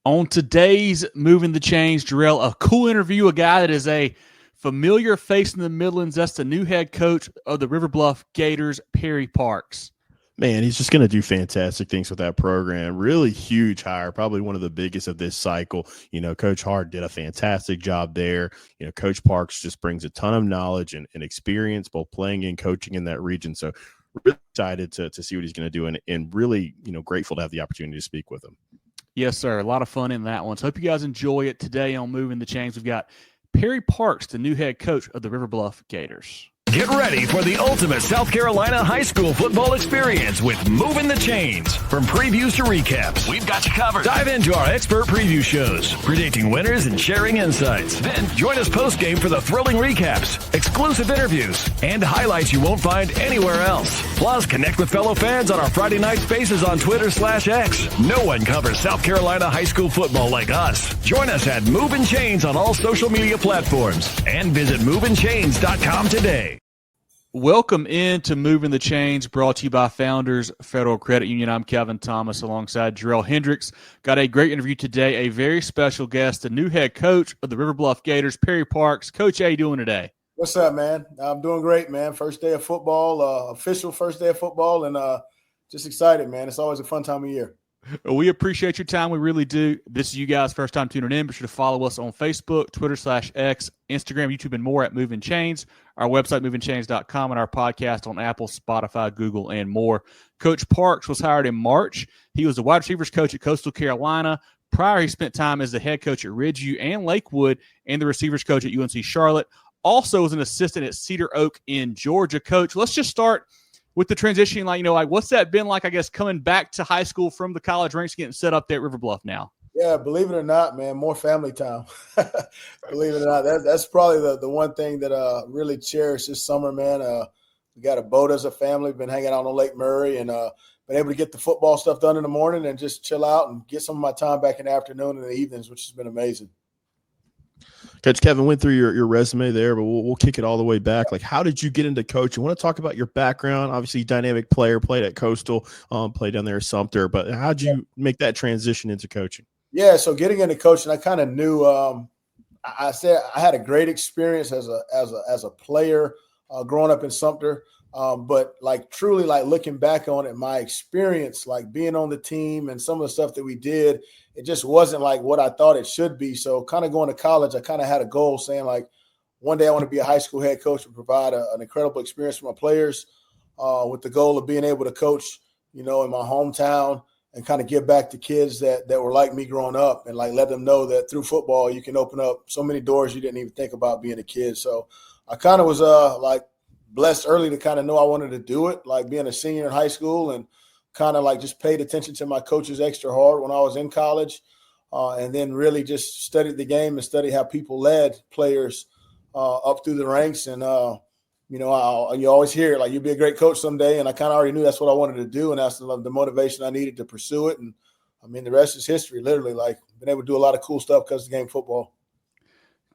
On today's Moving the Chains, Jerel, a cool interview, a guy that is a familiar face in the Midlands. That's the new head coach of the River Bluff Gators, Perry Parks. Man, he's just going to do fantastic things with that program. Really huge hire, probably one of the biggest of this cycle. Coach Hart did a fantastic job there. Coach Parks just brings a ton of knowledge and experience, both playing and coaching in that region. So really excited to see what he's going to do and really, grateful to have the opportunity to speak with him. Yes, sir. A lot of fun in that one. So hope you guys enjoy it today on Moving the Chains. We've got Perry Parks, the new head coach of the River Bluff Gators. Get ready for the ultimate South Carolina high school football experience with Movin The Chains. From previews to recaps, we've got you covered. Dive into our expert preview shows, predicting winners and sharing insights. Then join us post-game for the thrilling recaps, exclusive interviews, and highlights you won't find anywhere else. Plus, connect with fellow fans on our Friday night spaces on Twitter/X. No one covers South Carolina high school football like us. Join us at Movin Chains on all social media platforms and visit movinchains.com today. Welcome into Moving the Chains, brought to you by Founders Federal Credit Union. I'm Kevin Thomas alongside Jerel Hendricks. Got a great interview today, a very special guest, the new head coach of the River Bluff Gators, Perry Parks. Coach, how you doing today? What's up, man? I'm doing great, man. First day of football, official first day of football, and just excited, man. It's always a fun time of year. We appreciate your time. We really do. This is you guys' first time tuning in. Be sure to follow us on Facebook, Twitter/X, Instagram, YouTube, and more at Movin Chains. Our website, movinchains.com, and our podcast on Apple, Spotify, Google, and more. Coach Parks was hired in March. He was the wide receivers coach at Coastal Carolina. Prior, he spent time as the head coach at Ridgeview and Lakewood and the receivers coach at UNC Charlotte. Also was an assistant at Cedar Oak in Georgia. Coach, let's just start with the transition. What's that been like, I guess, coming back to high school from the college ranks, getting set up there at River Bluff now? Yeah, believe it or not, man, more family time. Believe it or not, that's probably the one thing that really cherished this summer, man. We got a boat as a family, been hanging out on Lake Murray, and been able to get the football stuff done in the morning and just chill out and get some of my time back in the afternoon and the evenings, which has been amazing. Coach Kevin went through your resume there, but we'll kick it all the way back. Like, how did you get into coaching? I want to talk about your background. Obviously, dynamic player, played at Coastal, played down there at Sumter. But how did you make that transition into coaching? Yeah, so getting into coaching, I kind of knew. I said I had a great experience as a player growing up in Sumter. But truly looking back on it, my experience, being on the team and some of the stuff that we did, it just wasn't like what I thought it should be. So kind of going to college, I kind of had a goal saying one day I want to be a high school head coach and provide an incredible experience for my players with the goal of being able to coach, in my hometown and kind of give back to kids that were like me growing up and let them know that through football, you can open up so many doors you didn't even think about being a kid. So I kind of was blessed early to kind of know I wanted to do it, being a senior in high school, and kind of just paid attention to my coaches extra hard when I was in college, and then really just studied the game and studied how people led players up through the ranks. And, you always hear you'll be a great coach someday. And I kind of already knew that's what I wanted to do. And that's the motivation I needed to pursue it. And the rest is history, literally, been able to do a lot of cool stuff because of the game of football.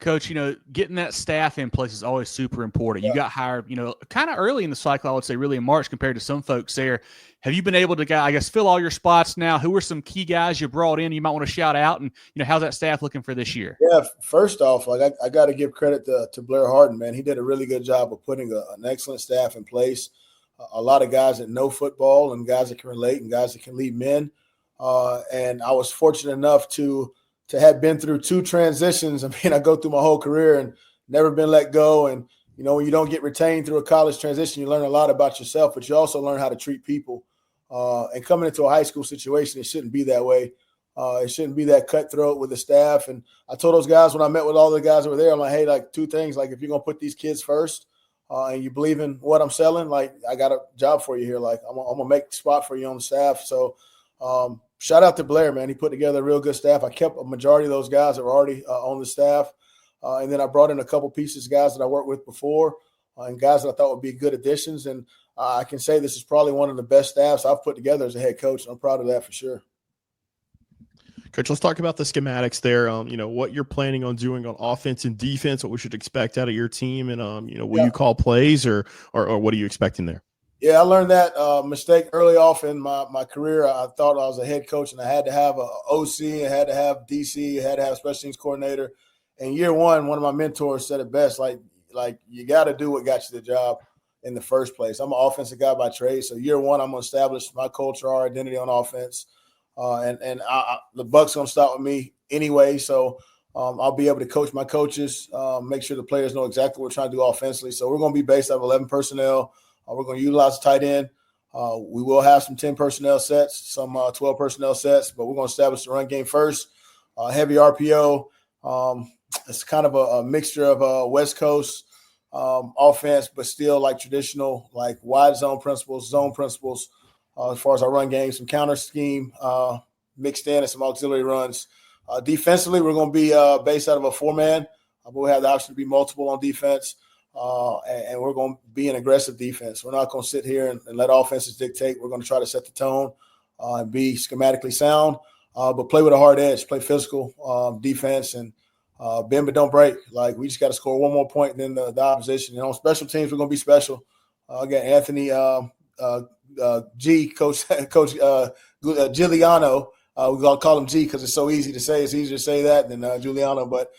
Coach, getting that staff in place is always super important. You got hired, kind of early in the cycle, I would say, really in March compared to some folks there. Have you been able to, I guess, fill all your spots now? Who are some key guys you brought in you might want to shout out? And, how's that staff looking for this year? Yeah, first off, I got to give credit to Blair Harden, man. He did a really good job of putting an excellent staff in place. A lot of guys that know football and guys that can relate and guys that can lead men. And I was fortunate enough to have been through two transitions. I go through my whole career and never been let go. And, when you don't get retained through a college transition, you learn a lot about yourself, but you also learn how to treat people. And coming into a high school situation, it shouldn't be that way. It shouldn't be that cutthroat with the staff. And I told those guys when I met with all the guys that were there, I'm like, hey, two things. If you're going to put these kids first and you believe in what I'm selling, I got a job for you here. I'm going to make a spot for you on the staff. So, shout out to Blair, man. He put together a real good staff. I kept a majority of those guys that were already on the staff. And then I brought in a couple pieces, guys that I worked with before and guys that I thought would be good additions. And I can say this is probably one of the best staffs I've put together as a head coach. And I'm proud of that for sure. Coach, let's talk about the schematics there. What you're planning on doing on offense and defense, what we should expect out of your team. And, will you call plays or what are you expecting there? Yeah, I learned that mistake early off in my career. I thought I was a head coach, and I had to have a OC, I had to have DC, I had to have special teams coordinator. And year one of my mentors said it best, like you got to do what got you the job in the first place. I'm an offensive guy by trade, so year one I'm going to establish my culture, our identity on offense, and the buck's going to start with me anyway. So I'll be able to coach my coaches, make sure the players know exactly what we're trying to do offensively. So we're going to be based out of 11 personnel. We're going to utilize the tight end. We will have some 10 personnel sets, some 12 personnel sets, but we're going to establish the run game first. Heavy RPO. It's kind of a mixture of West Coast offense, but still like traditional, like wide zone principles, as far as our run game, some counter scheme mixed in and some auxiliary runs. Defensively, we're going to be based out of a 4-man. We'll have the option to be multiple on defense. And we're going to be an aggressive defense. We're not going to sit here and let offenses dictate. We're going to try to set the tone and be schematically sound, but play with a hard edge, play physical defense, and bend but don't break. Like, we just got to score one more point than the opposition. And on special teams, we're going to be special. Again, Anthony G, Coach Giuliano. We're going to call him G because it's so easy to say. It's easier to say that than Giuliano, but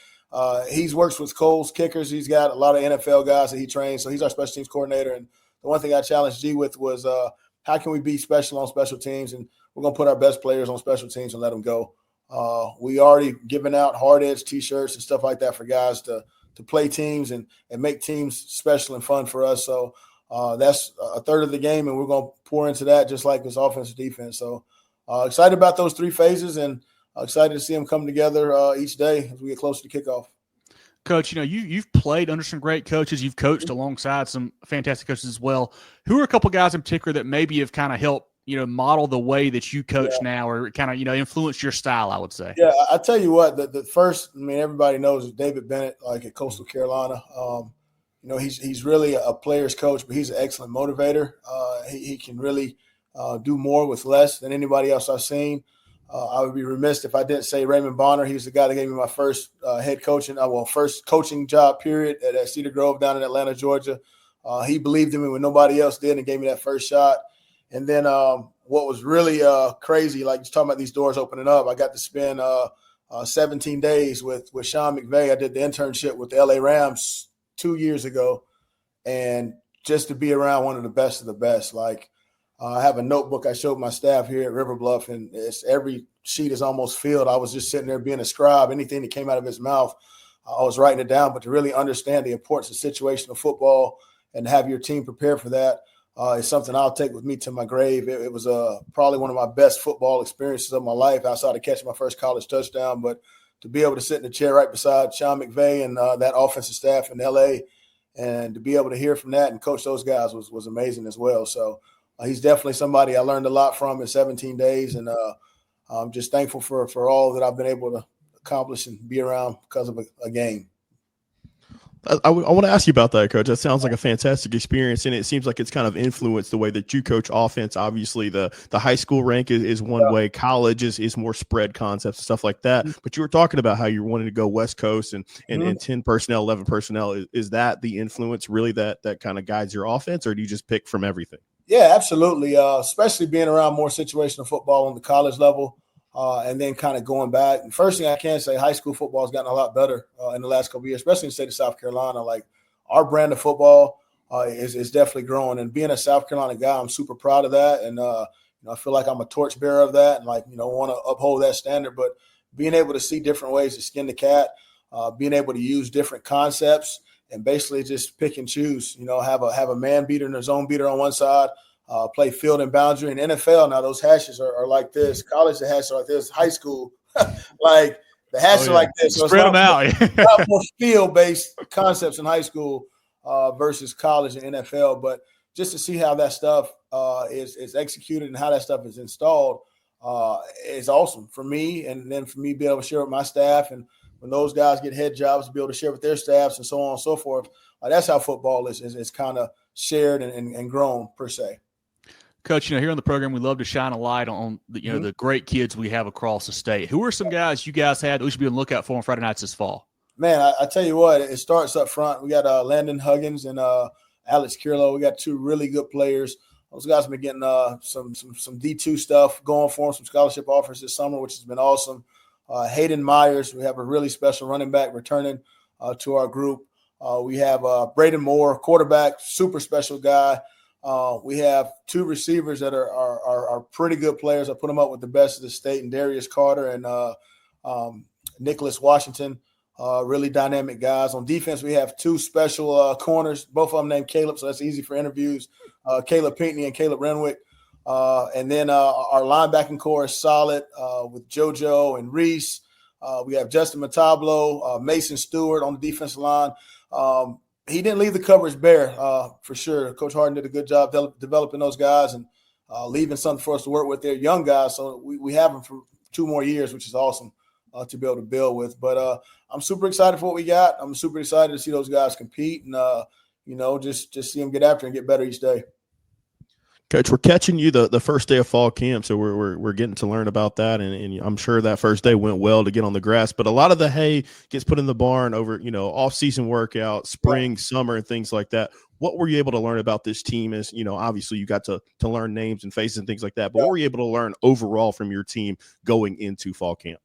he's works with Cole's kickers. He's got a lot of NFL guys that he trains, so he's our special teams coordinator. And the one thing I challenged G with was how can we be special on special teams? And we're going to put our best players on special teams and let them go. We already given out hard edge T-shirts and stuff like that for guys to play teams and make teams special and fun for us. So that's a third of the game, and we're going to pour into that just like this offensive defense. So excited about those three phases, and excited to see them come together each day as we get closer to kickoff. Coach, you've played under some great coaches. You've coached alongside some fantastic coaches as well. Who are a couple guys in particular that maybe have kind of helped, model the way that you coach now, or kind of, influence your style, I would say? Yeah, I tell you what, the first, everybody knows is David Bennett, like at Coastal Carolina. He's really a player's coach, but he's an excellent motivator. He can really do more with less than anybody else I've seen. I would be remiss if I didn't say Raymond Bonner. He was the guy that gave me my first first coaching job period at Cedar Grove down in Atlanta, Georgia. He believed in me when nobody else did and gave me that first shot. And then what was really crazy, like just talking about these doors opening up, I got to spend 17 days with Sean McVay. I did the internship with the LA Rams 2 years ago. And just to be around one of the best, like, I have a notebook I showed my staff here at River Bluff, and every sheet is almost filled. I was just sitting there being a scribe. Anything that came out of his mouth, I was writing it down. But to really understand the importance of situational football and have your team prepared for that is something I'll take with me to my grave. It was probably one of my best football experiences of my life outside of catching my first college touchdown. But to be able to sit in the chair right beside Sean McVay and that offensive staff in L.A. and to be able to hear from that and coach those guys was amazing as well. So he's definitely somebody I learned a lot from in 17 days, and I'm just thankful for all that I've been able to accomplish and be around because of a game. I want to ask you about that, Coach. That sounds like a fantastic experience, and it seems like it's kind of influenced the way that you coach offense. Obviously, the high school rank is one way. College is more spread concepts and stuff like that. But you were talking about how you're wanting to go West Coast and 10 personnel, 11 personnel. Is that the influence really that kind of guides your offense, or do you just pick from everything? Yeah, absolutely. Especially being around more situational football on the college level, and then kind of going back. And first thing I can say, high school football has gotten a lot better in the last couple of years, especially in the state of South Carolina. Like, our brand of football is definitely growing. And being a South Carolina guy, I'm super proud of that. And I feel like I'm a torchbearer of that, and want to uphold that standard. But being able to see different ways to skin the cat, being able to use different concepts, and basically just pick and choose, have a man beater and a zone beater on one side, play field and boundary. In NFL now, those hashes are like this. College, the hashes are like this. High school, like the hashes are like this. So spread them out. A lot more field-based concepts in high school versus college and NFL. But just to see how that stuff is executed and how that stuff is installed is awesome for me. And then for me to be able to share with my staff, and when those guys get head jobs, to be able to share with their staffs and so on and so forth. That's how football is kind of shared and grown per se. Coach, here on the program, we love to shine a light on the great kids we have across the state. Who are some guys you guys had that we should be on the lookout for on Friday nights this fall? Man, I tell you what, it starts up front. We got Landon Huggins and Alex Kirlo. We got two really good players. Those guys have been getting some D2 stuff going for them, some scholarship offers this summer, which has been awesome. Hayden Myers, we have a really special running back returning to our group. We have Braden Moore, quarterback, super special guy. We have 2 receivers that are pretty good players. I put them up with the best of the state, and Darius Carter and Nicholas Washington, really dynamic guys. On defense, we have 2 special corners, both of them named Caleb, so that's easy for interviews. Caleb Pinckney and Caleb Renwick. And then our linebacking core is solid with JoJo and Reese. We have Justin Matablo, Mason Stewart on the defensive line. He didn't leave the coverage bare for sure. Coach Harden did a good job developing those guys and leaving something for us to work with. They're young guys, so we have them for 2 more years, which is awesome to be able to build with. But I'm super excited for what we got. I'm super excited to see those guys compete and, just see them get after and get better each day. Coach, we're catching you the first day of fall camp, so we're getting to learn about that, and I'm sure that first day went well to get on the grass. But a lot of the hay gets put in the barn over off-season workout, spring, summer, and things like that. What were you able to learn about this team? As obviously you got to learn names and faces and things like that. But what were you able to learn overall from your team going into fall camp?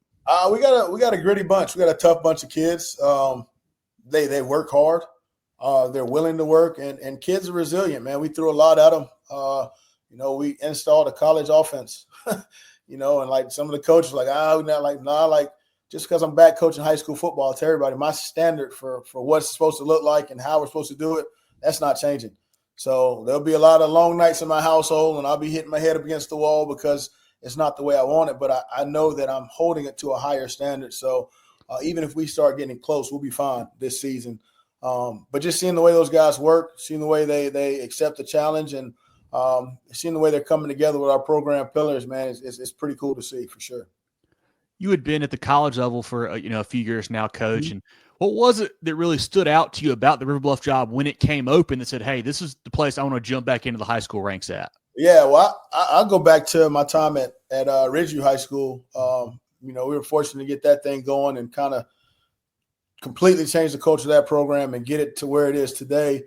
We got a gritty bunch. We got a tough bunch of kids. They work hard. They're willing to work, and kids are resilient, man. We threw a lot at them. We installed a college offense, and like some of the coaches were like, just because I'm back coaching high school football, to everybody, my standard for what it's supposed to look like and how we're supposed to do it, that's not changing. So there'll be a lot of long nights in my household, and I'll be hitting my head up against the wall because it's not the way I want it, but I know that I'm holding it to a higher standard. So even if we start getting close, we'll be fine this season. But just seeing the way those guys work, seeing the way they accept the challenge, and seeing the way they're coming together with our program pillars, man, it's pretty cool to see for sure. You had been at the college level for a few years now, Coach. Mm-hmm. And what was it that really stood out to you about the River Bluff job when it came open that said, hey, this is the place I want to jump back into the high school ranks at? Yeah, well, I'll go back to my time at Ridgeview High School. We were fortunate to get that thing going and kind of completely change the culture of that program and get it to where it is today.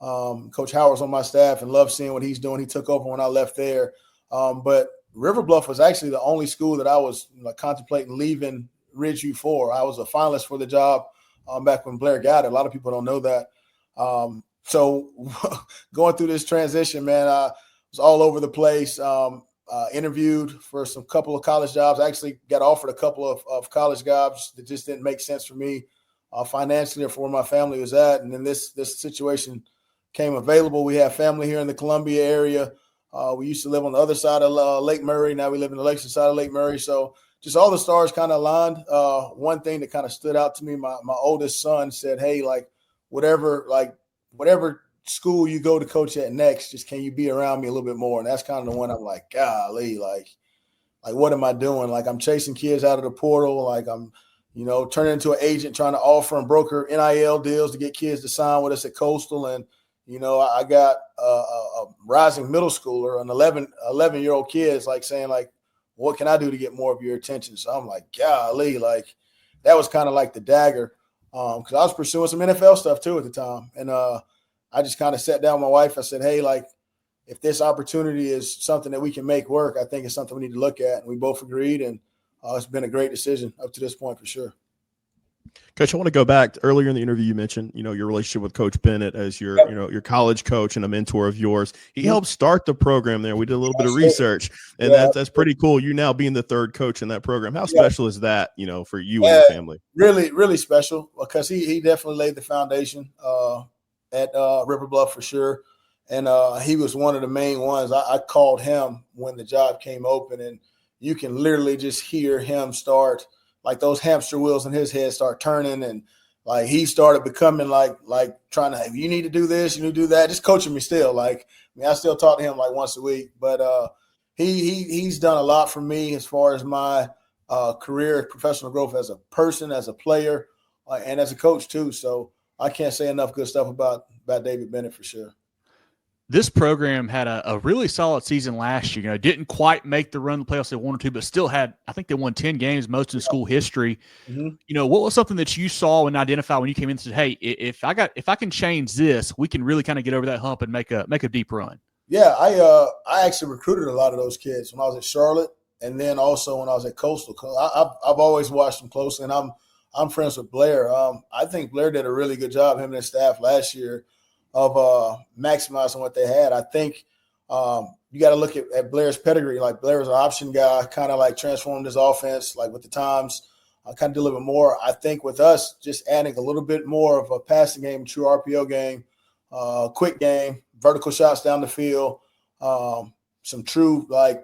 Coach Howard's on my staff and love seeing what he's doing. He took over when I left there. But River Bluff was actually the only school that I was contemplating leaving Ridgeview for. I was a finalist for the job back when Blair got it. A lot of people don't know that. So going through this transition, man, I was all over the place. Interviewed for some couple of college jobs. I actually got offered a couple of college jobs that just didn't make sense for me financially or for where my family was at. And then this situation came available. We have family here in the Columbia area. We used to live on the other side of Lake Murray. Now we live in the lakeside side of Lake Murray. So just all the stars kind of aligned. One thing that kind of stood out to me, my oldest son said, hey, whatever school you go to coach at next, just can you be around me a little bit more? And that's kind of the one I'm like, golly, what am I doing? I'm chasing kids out of the portal. I'm, turning into an agent trying to offer and broker NIL deals to get kids to sign with us at Coastal. And, I got a rising middle schooler, an 11-year-old kid saying what can I do to get more of your attention? So I'm like, golly, that was kind of like the dagger because I was pursuing some NFL stuff too at the time. And I just kind of sat down with my wife. I said, hey, if this opportunity is something that we can make work, I think it's something we need to look at. And we both agreed, and it's been a great decision up to this point for sure. Coach, I want to go back earlier in the interview. You mentioned, your relationship with Coach Bennett as your, your college coach and a mentor of yours. He helped start the program there. We did a little bit of research, and that's pretty cool. You now being the third coach in that program. How special is that, for you and your family? Really, really special because he definitely laid the foundation at River Bluff for sure. And he was one of the main ones. I called him when the job came open, and you can literally just hear him start those hamster wheels in his head start turning. And he started becoming trying to, you need to do this, you need to do that, just coaching me still. I still talk to him once a week, but he's done a lot for me as far as my career, professional growth as a person, as a player, and as a coach too. So I can't say enough good stuff about David Bennett for sure. This program had a really solid season last year. Didn't quite make the run to the playoffs they wanted to, but still had, I think they won 10 games, most in school history. Mm-hmm. What was something that you saw and identified when you came in and said, hey, if I can change this, we can really kind of get over that hump and make a deep run? Yeah, I actually recruited a lot of those kids when I was at Charlotte, and then also when I was at Coastal. I've always watched them closely, and I'm friends with Blair. I think Blair did a really good job, him and his staff last year, of maximizing what they had. I think you got to look at Blair's pedigree. Like, Blair was an option guy, kind of like transformed his offense, like with the times, kind of deliver more. I think with us, just adding a little bit more of a passing game, true RPO game, quick game, vertical shots down the field, some true like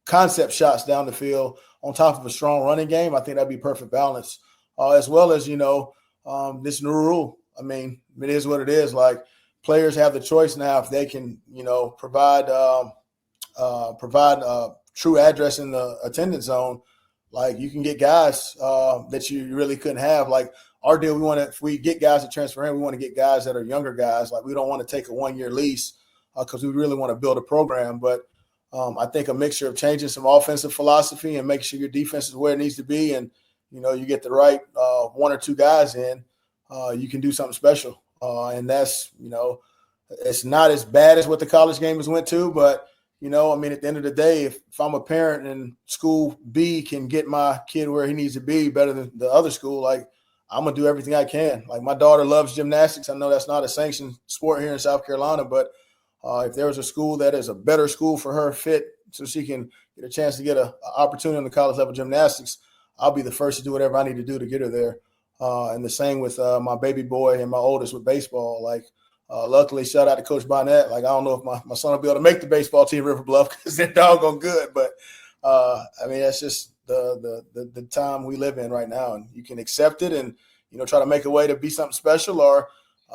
concept shots down the field on top of a strong running game. I think that'd be perfect balance, as well as, this new rule. I mean, it is what it is. Like, players have the choice now if they can, provide true address in the attendance zone. Like, you can get guys that you really couldn't have. Like, our deal, if we get guys to transfer in, we want to get guys that are younger guys. Like, we don't want to take a 1-year lease because we really want to build a program. But I think a mixture of changing some offensive philosophy and making sure your defense is where it needs to be, and you get the right 1 or 2 guys in, you can do something special. And that's, it's not as bad as what the college game has went to, but at the end of the day, if I'm a parent and school B can get my kid where he needs to be better than the other school, like, I'm going to do everything I can. Like, my daughter loves gymnastics. I know that's not a sanctioned sport here in South Carolina, but if there was a school that is a better school for her fit so she can get a chance to get an opportunity on the college level gymnastics, I'll be the first to do whatever I need to do to get her there. And the same with my baby boy and my oldest with baseball. Like, luckily, shout out to Coach Bonnet. Like, I don't know if my son will be able to make the baseball team River Bluff because they're doggone good. But, that's just the time we live in right now. And you can accept it and, try to make a way to be something special, or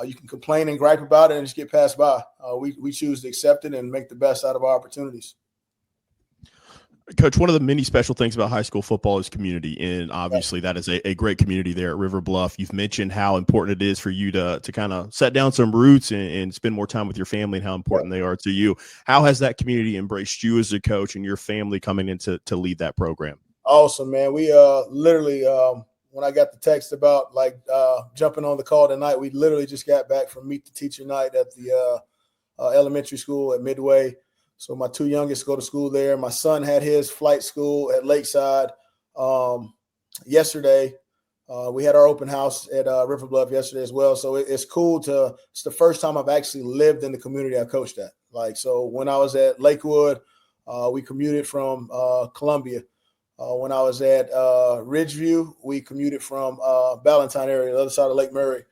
you can complain and gripe about it and just get passed by. We choose to accept it and make the best out of our opportunities. Coach, one of the many special things about high school football is community, and obviously that is a great community there at River Bluff. You've mentioned how important it is for you to kind of set down some roots and spend more time with your family, and how important they are to you. How has that community embraced you as a coach and your family coming in to lead that program? Awesome, man. We literally when I got the text about jumping on the call tonight, we literally just got back from Meet the Teacher night at the elementary school at Midway. So my 2 youngest go to school there. My son had his flight school at Lakeside yesterday. We had our open house at River Bluff yesterday as well. So it's cool it's the first time I've actually lived in the community I coached at. So when I was at Lakewood, we commuted from Columbia. When I was at Ridgeview, we commuted from Ballantyne area, the other side of Lake Murray.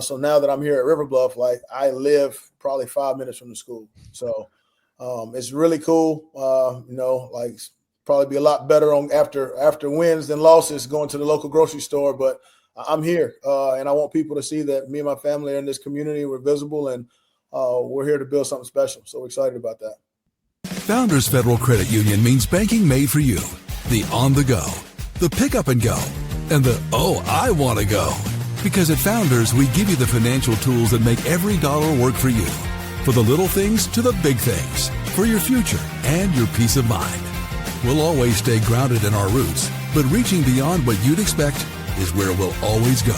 So now that I'm here at River Bluff, I live probably 5 minutes from the school. So it's really cool. Probably be a lot better after wins than losses going to the local grocery store. But I'm here, and I want people to see that me and my family are in this community. We're visible, and we're here to build something special. So we're excited about that. Founders Federal Credit Union means banking made for you. The on the go, the pick up and go, and the I want to go. Because at Founders, we give you the financial tools that make every dollar work for you. For the little things to the big things. For your future and your peace of mind. We'll always stay grounded in our roots, but reaching beyond what you'd expect is where we'll always go.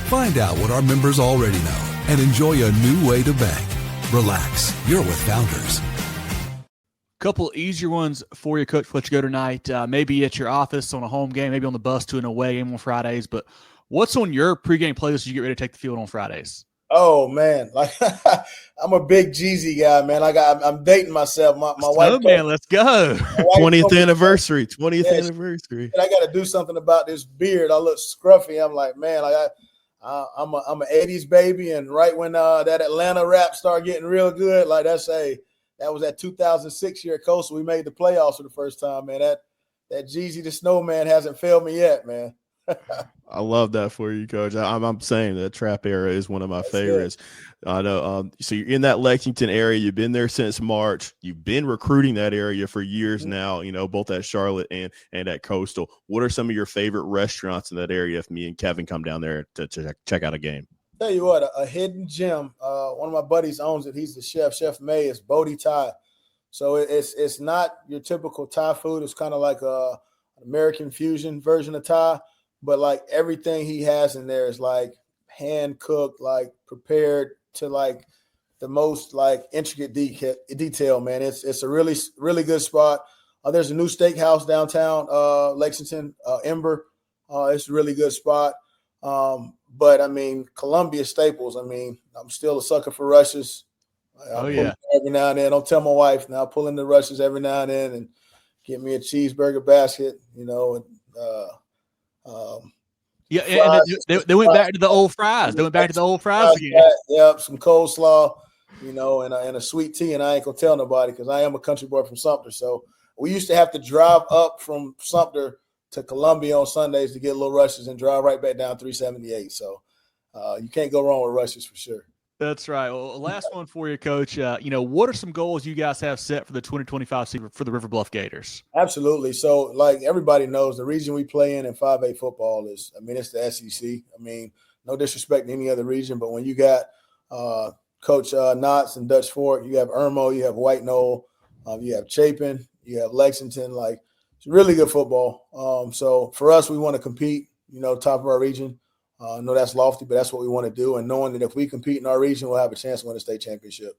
Find out what our members already know and enjoy a new way to bank. Relax, you're with Founders. Couple easier ones for you, Coach, before you go tonight. Maybe at your office on a home game, maybe on the bus to an away game on Fridays. But what's on your pregame playlist as you get ready to take the field on Fridays? Oh, man. I'm a big Jeezy guy, man. I'm dating myself. My wife. Man, let's go. 20th anniversary. 20th anniversary. And I got to do something about this beard. I look scruffy. I'm like, man, I'm an 80s baby. And right when that Atlanta rap started getting real good, that was that 2006 year at Coastal. We made the playoffs for the first time, man. That Jeezy the Snowman hasn't failed me yet, man. I love that for you, Coach. I'm saying that trap era is one of my favorites. I know. So you're in that Lexington area. You've been there since March. You've been recruiting that area for years now, both at Charlotte and at Coastal. What are some of your favorite restaurants in that area if me and Kevin come down there to check out a game? Tell you what, a hidden gem. One of my buddies owns it. He's the chef. Chef May is Bodhi Thai. So it's not your typical Thai food. It's kind of like an American fusion version of Thai. But everything he has in there is hand cooked, prepared to the most like intricate detail, man. It's a really, really good spot. There's a new steakhouse downtown Lexington, Ember. It's a really good spot. But I mean, Columbia Staples. I mean, I'm still a sucker for rushes. Every now and then. Don't tell my wife now. I pull in the rushes every now and then and get me a cheeseburger basket. You know, and they went back to the old fries. They went back to the old fries again. Yep, some coleslaw, you know, and a sweet tea. And I ain't gonna tell nobody because I am a country boy from Sumter. So we used to have to drive up from Sumter to Columbia on Sundays to get little rushes and drive right back down 378. So you can't go wrong with rushes for sure. That's right. Well, last one for you, Coach. You know, what are some goals you guys have set for the 2025 season for the River Bluff Gators? Absolutely. So, like everybody knows, the region we play in 5A football is, I mean, it's the SEC. I mean, no disrespect to any other region, but when you got Coach Knotts and Dutch Fork, you have Irmo, you have White Knoll, you have Chapin, you have Lexington. Like, it's really good football. So, for us, we want to compete, you know, top of our region. I know that's lofty, but that's what we want to do. And knowing that if we compete in our region, we'll have a chance to win a state championship.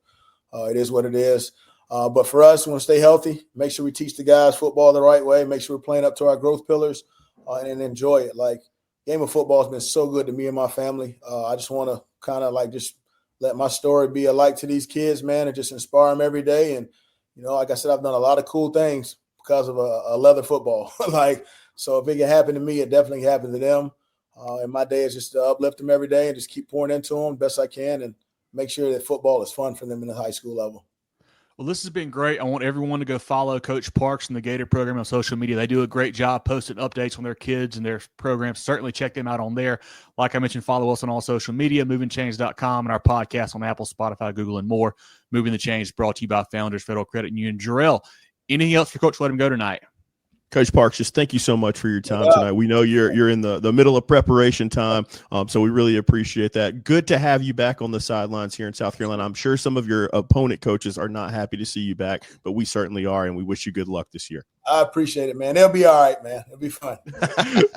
It is what it is. But for us, we want to stay healthy, make sure we teach the guys football the right way, make sure we're playing up to our growth pillars, and enjoy it. Like, game of football has been so good to me and my family. I just want to kind of like just let my story be a light to these kids, man, and just inspire them every day. And, you know, like I said, I've done a lot of cool things because of a leather football. Like, so if it can happen to me, it definitely happened to them. And my day is just to uplift them every day and just keep pouring into them best I can and make sure that football is fun for them in the high school level. Well, this has been great. I want everyone to go follow Coach Parks and the Gator program on social media. They do a great job posting updates on their kids and their programs. Certainly check them out on there. Like I mentioned, follow us on all social media, movingchains.com, and our podcast on Apple, Spotify, Google, and more. Moving the Chains brought to you by Founders Federal Credit Union. Jerel, anything else for Coach? Let him go tonight. Coach Parks, just thank you so much for your time tonight. We know you're in the middle of preparation time, so we really appreciate that. Good to have you back on the sidelines here in South Carolina. I'm sure some of your opponent coaches are not happy to see you back, but we certainly are, and we wish you good luck this year. I appreciate it, man. They'll be all right, man. It'll be fun.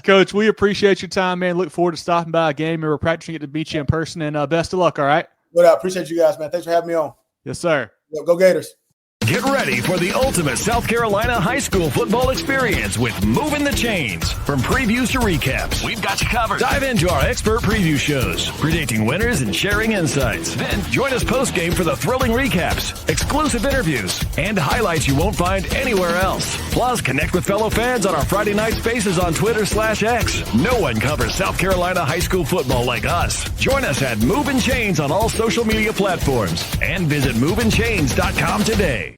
Coach, we appreciate your time, man. Look forward to stopping by a game, and we're practicing it to meet you in person, and best of luck, all right? But I appreciate you guys, man. Thanks for having me on. Yes, sir. Go Gators. Get ready for the ultimate South Carolina high school football experience with Movin The Chains. From previews to recaps, we've got you covered. Dive into our expert preview shows, predicting winners and sharing insights. Then join us post-game for the thrilling recaps, exclusive interviews, and highlights you won't find anywhere else. Plus, connect with fellow fans on our Friday night spaces on Twitter/X. No one covers South Carolina high school football like us. Join us at Movin Chains on all social media platforms and visit movinchains.com today.